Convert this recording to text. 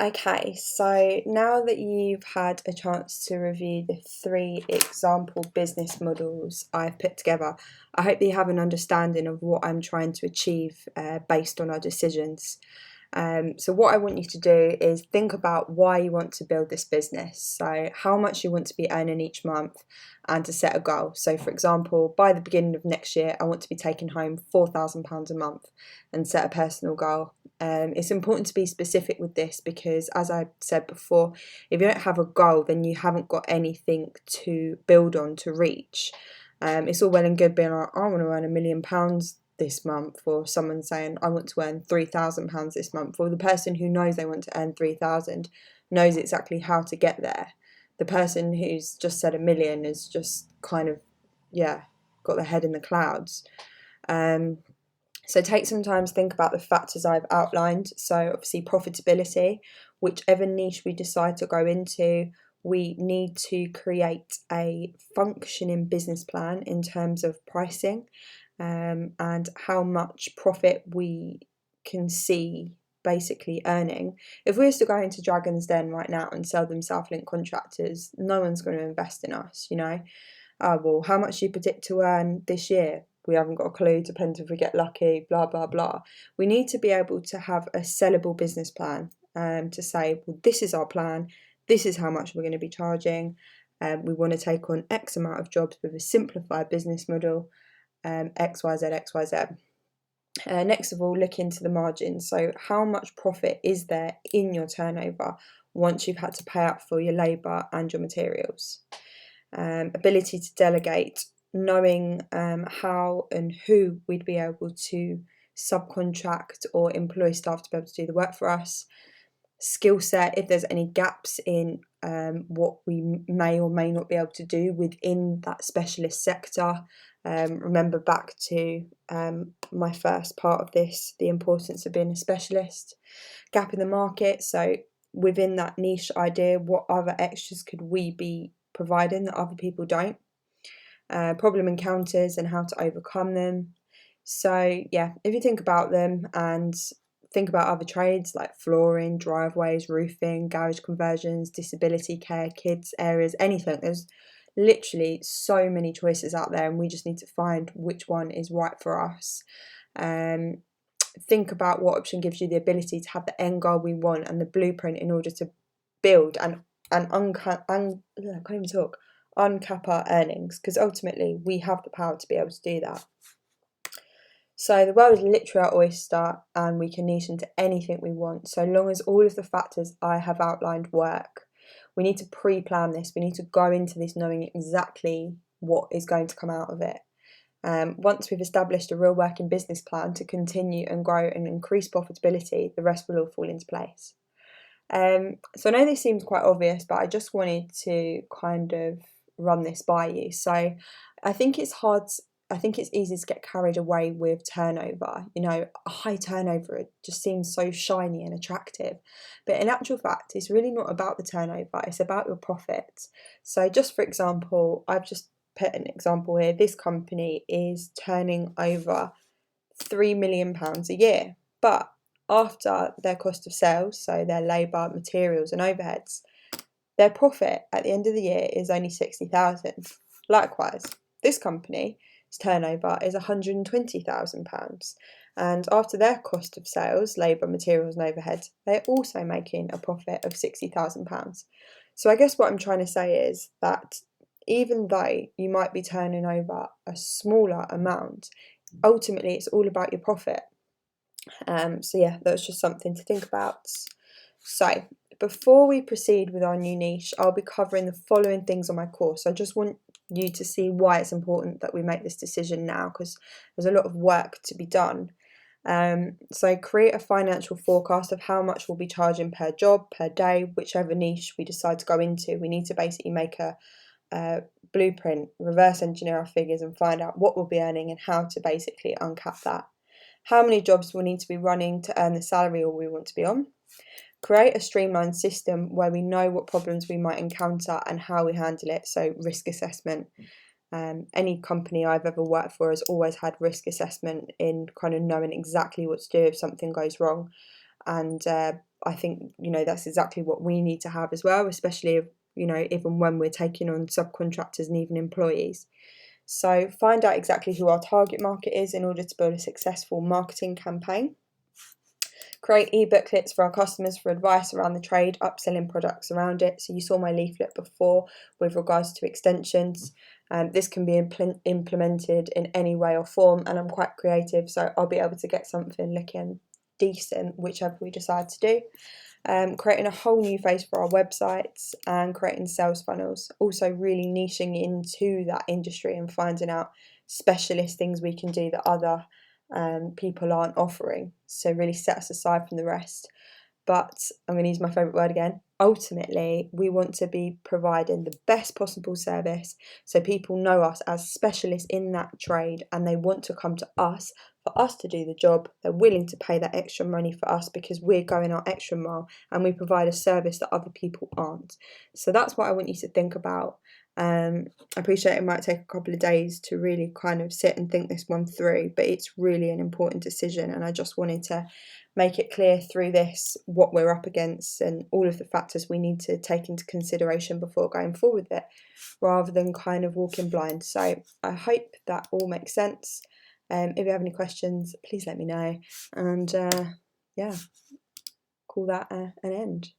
Okay, so now that you've had a chance to review the three example business models I've put together, I hope that you have an understanding of what I'm trying to achieve based on our decisions. So what I want you to do is think about why you want to build this business. So how much you want to be earning each month and to set a goal. So for example, by the beginning of next year, I want to be taking home £4,000 a month and set a personal goal. It's important to be specific with this because, as I said before, if you don't have a goal, then you haven't got anything to build on to reach. It's all well and good being like, I want to earn £1 million this month, or someone saying, I want to earn £3,000 this month. Or the person who knows they want to earn 3,000 knows exactly how to get there. The person who's just said 1 million is just kind of, yeah, got their head in the clouds. So take some time to think about the factors I've outlined. So obviously profitability, whichever niche we decide to go into, we need to create a functioning business plan in terms of pricing, and how much profit we can see basically earning. If we was to go into Dragon's Den right now and sell them Southlink contractors, no one's going to invest in us, you know. Well, how much do you predict to earn this year? We haven't got a clue, depends if we get lucky, blah, blah, blah. We need to be able to have a sellable business plan, to say, well, this is our plan, this is how much we're going to be charging. We want to take on X amount of jobs with a simplified business model, X, Y, Z, X, Y, Z. Next of all, look into the margins. So how much profit is there in your turnover once you've had to pay out for your labour and your materials? Ability to delegate, knowing how and who we'd be able to subcontract or employ staff to be able to do the work for us. Skill set, if there's any gaps in what we may or may not be able to do within that specialist sector. Remember back to my first part of this, the importance of being a specialist. Gap in the market, so within that niche idea, what other extras could we be providing that other people don't? Problem encounters and how to overcome them. So yeah, if you think about them and think about other trades like flooring, driveways, roofing, garage conversions, disability care, kids areas, anything, there's literally so many choices out there, and we just need to find which one is right for us. Think about what option gives you the ability to have the end goal we want and the blueprint in order to build and uncap our earnings, because ultimately we have the power to be able to do that. So the world is literally our oyster, and we can niche into anything we want, so long as all of the factors I have outlined work. We need to pre-plan this. We need to go into this knowing exactly what is going to come out of it. Once we've established a real working business plan to continue and grow and increase profitability, the rest will all fall into place. So I know this seems quite obvious, but I just wanted to kind of run this by you. So I think it's easy to get carried away with turnover. You know, a high turnover, it just seems so shiny and attractive. But in actual fact, it's really not about the turnover, it's about your profits. So just for example, I've just put an example here. This company is turning over £3 million a year, but after their cost of sales, so their labour, materials and overheads, their profit at the end of the year is only 60,000. Likewise, this company's turnover is £120,000, and after their cost of sales, labour, materials and overheads, they're also making a profit of £60,000. So I guess what I'm trying to say is that even though you might be turning over a smaller amount, ultimately it's all about your profit. So yeah, that's just something to think about. So before we proceed with our new niche, I'll be covering the following things on my course. I just want you to see why it's important that we make this decision now, because there's a lot of work to be done. So create a financial forecast of how much we'll be charging per job, per day, whichever niche we decide to go into. We need to basically make a blueprint, reverse engineer our figures and find out what we'll be earning and how to basically uncap that. How many jobs we'll need to be running to earn the salary we want to be on. Create a streamlined system where we know what problems we might encounter and how we handle it, so risk assessment. Any company I've ever worked for has always had risk assessment in kind of knowing exactly what to do if something goes wrong. and I think, you know, that's exactly what we need to have as well, especially if, you know, even when we're taking on subcontractors and even employees. So find out exactly who our target market is in order to build a successful marketing campaign. Create e-booklets for our customers for advice around the trade, upselling products around it. So you saw my leaflet before with regards to extensions. This can be implemented in any way or form, and I'm quite creative, so I'll be able to get something looking decent, whichever we decide to do. Creating a whole new face for our websites and creating sales funnels. Also really niching into that industry and finding out specialist things we can do that other people aren't offering. So really set us aside from the rest. But I'm going to use my favourite word again. Ultimately, we want to be providing the best possible service so people know us as specialists in that trade and they want to come to us for us to do the job. They're willing to pay that extra money for us because we're going our extra mile and we provide a service that other people aren't. So that's what I want you to think about. I appreciate it might take a couple of days to really kind of sit and think this one through, but it's really an important decision, and I just wanted to make it clear through this what we're up against and all of the factors we need to take into consideration before going forward with it, rather than kind of walking blind. So I hope that all makes sense. If you have any questions, please let me know, and yeah, call that an end.